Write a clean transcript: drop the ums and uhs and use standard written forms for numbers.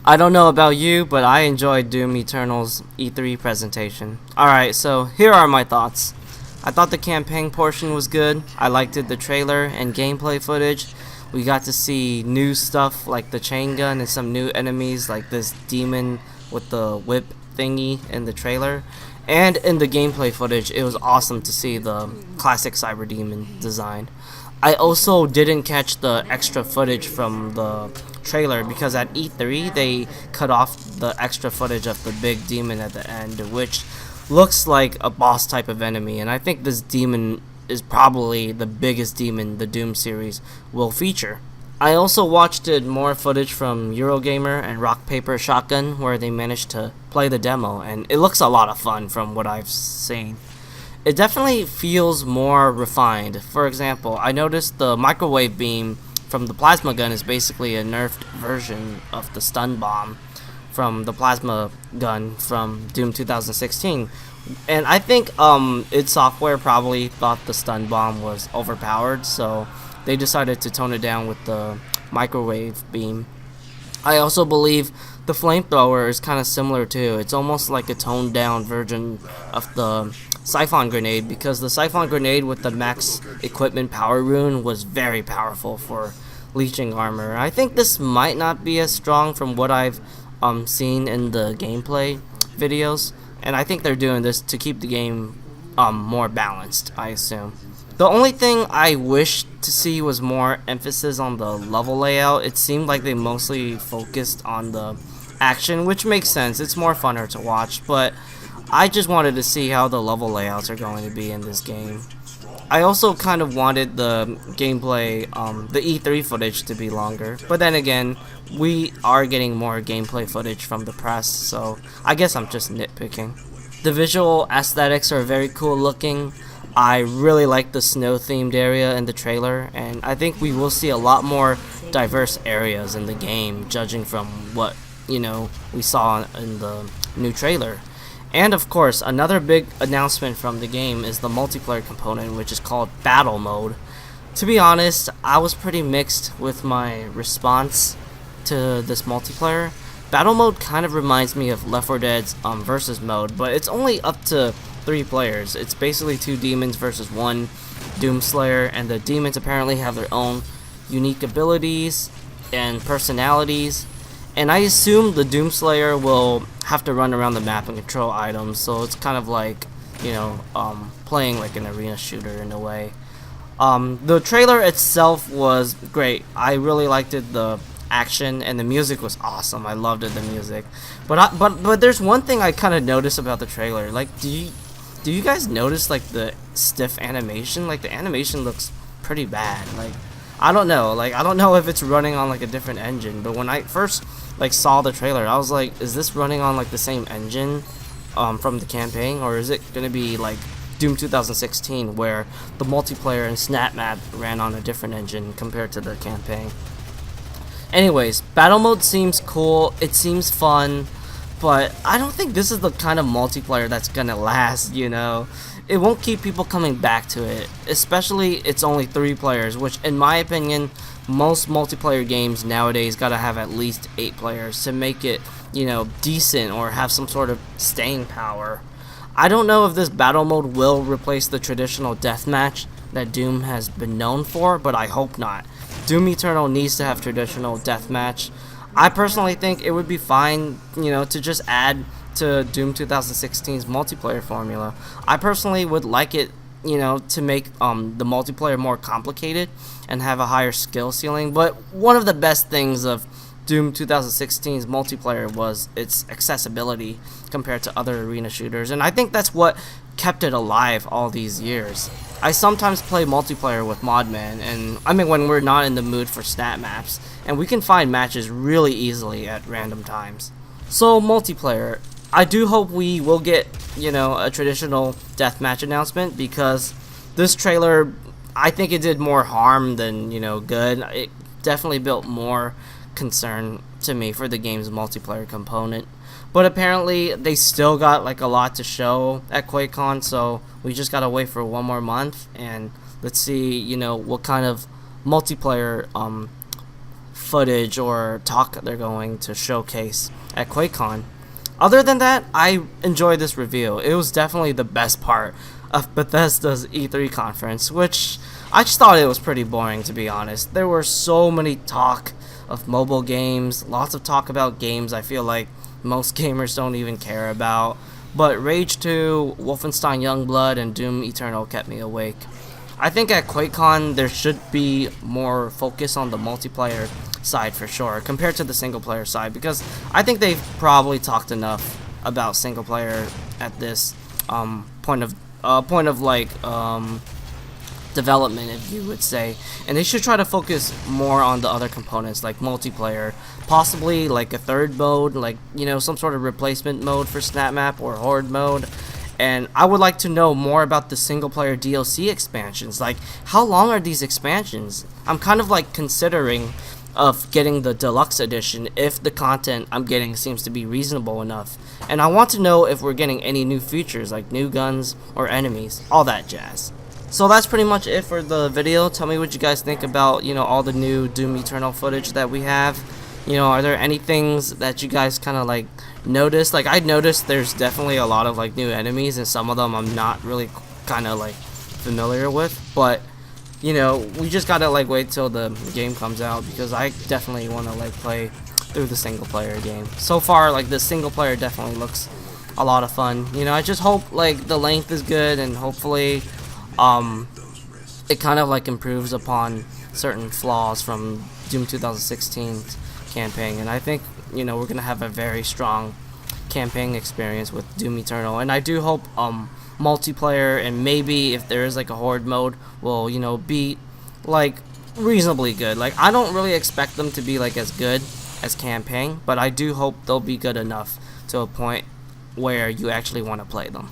I don't know about you, but I enjoyed Doom Eternal's E3 presentation. Alright, so here are my thoughts. I thought the campaign portion was good. I liked it, the trailer and gameplay footage. We got to see new stuff like the chain gun and some new enemies like this demon with the whip thingy in the trailer. And in the gameplay footage, it was awesome to see the classic Cyber Demon design. I also didn't catch the extra footage from the trailer because at E3 they cut off the extra footage of the big demon at the end, which looks like a boss type of enemy, and I think this demon is probably the biggest demon the Doom series will feature. I also watched more footage from Eurogamer and Rock Paper Shotgun where they managed to play the demo, and it looks a lot of fun from what I've seen. It definitely feels more refined. For example, I noticed the microwave beam from the plasma gun is basically a nerfed version of the stun bomb from the plasma gun from Doom 2016. And I think id Software probably thought the stun bomb was overpowered, so they decided to tone it down with the microwave beam. I also believe the flamethrower is kind of similar too. It's almost like a toned down version of the Siphon Grenade, because the Siphon Grenade with the max equipment power rune was very powerful for leeching armor. I think this might not be as strong from what I've seen in the gameplay videos, and I think they're doing this to keep the game more balanced, I assume. The only thing I wish to see was more emphasis on the level layout. It seemed like they mostly focused on the action, which makes sense. It's more funner to watch, but I just wanted to see how the level layouts are going to be in this game. I also kind of wanted the gameplay, the E3 footage to be longer, but then again, we are getting more gameplay footage from the press, so I guess I'm just nitpicking. The visual aesthetics are very cool looking. I really like the snow themed area in the trailer, and I think we will see a lot more diverse areas in the game, judging from what, we saw in the new trailer. And of course, another big announcement from the game is the multiplayer component, which is called Battle Mode. To be honest, I was pretty mixed with my response to this multiplayer. Battle Mode kind of reminds me of Left 4 Dead's versus mode, but it's only up to 3 players. It's basically 2 demons versus 1 Doomslayer, and the demons apparently have their own unique abilities and personalities. And I assume the Doomslayer will have to run around the map and control items, so it's kind of like, playing like an arena shooter in a way. The trailer itself was great. I really liked it, the action, and the music was awesome. I loved it, the music. But there's one thing I kind of noticed about the trailer. Like, do you guys notice like the stiff animation? Like, the animation looks pretty bad. Like, I don't know if it's running on like a different engine, but when I first saw the trailer, I was like, is this running on like the same engine from the campaign, or is it gonna be like Doom 2016 where the multiplayer and Snap Map ran on a different engine compared to the campaign? Anyways, battle mode seems cool, it seems fun, but I don't think this is the kind of multiplayer that's gonna last, It won't keep people coming back to it, especially it's only 3 players, which in my opinion, most multiplayer games nowadays gotta have at least 8 players to make it, decent or have some sort of staying power. I don't know if this battle mode will replace the traditional deathmatch that Doom has been known for, but I hope not. Doom Eternal needs to have traditional deathmatch. I personally think it would be fine, to just add to Doom 2016's multiplayer formula. I personally would like it, to make the multiplayer more complicated and have a higher skill ceiling. But one of the best things of Doom 2016's multiplayer was its accessibility compared to other arena shooters, and I think that's what kept it alive all these years. I sometimes play multiplayer with Modman, and when we're not in the mood for stat maps, and we can find matches really easily at random times. So multiplayer, I do hope we will get, a traditional deathmatch announcement, because this trailer, I think it did more harm than, good. It definitely built more concern to me for the game's multiplayer component. But apparently they still got like a lot to show at QuakeCon, so we just gotta wait for one more month, and let's see, what kind of multiplayer footage or talk they're going to showcase at QuakeCon. Other than that, I enjoyed this review. It was definitely the best part of Bethesda's E3 conference, which I just thought it was pretty boring, to be honest. There were so many talk of mobile games, lots of talk about games I feel like most gamers don't even care about. But Rage 2, Wolfenstein Youngblood, and Doom Eternal kept me awake. I think at QuakeCon there should be more focus on the multiplayer side for sure, compared to the single player side, because I think they've probably talked enough about single player at this point of development, if you would say, and they should try to focus more on the other components like multiplayer, possibly like a third mode, like, you know, some sort of replacement mode for Snap Map or Horde mode. And I would like to know more about the single player DLC expansions. Like, how long are these expansions? I'm kind of like considering of getting the deluxe edition if the content I'm getting seems to be reasonable enough. And I want to know if we're getting any new features like new guns or enemies, all that jazz. So that's pretty much it for the video. Tell me what you guys think about, you know, all the new Doom Eternal footage that we have. You know, are there any things that you guys kind of like noticed? Like, I noticed there's definitely a lot of like new enemies, and some of them I'm not really kind of like familiar with. But, you know, we just gotta like wait till the game comes out, because I definitely want to like play through the single player game. So far, like, the single player definitely looks a lot of fun. You know, I just hope like the length is good, and hopefully it kind of like improves upon certain flaws from Doom 2016's campaign. And I think, you know, we're gonna have a very strong campaign experience with Doom Eternal, and I do hope multiplayer, and maybe if there is like a horde mode, will, you know, be like reasonably good. Like, I don't really expect them to be like as good as campaign, but I do hope they'll be good enough to a point where you actually want to play them.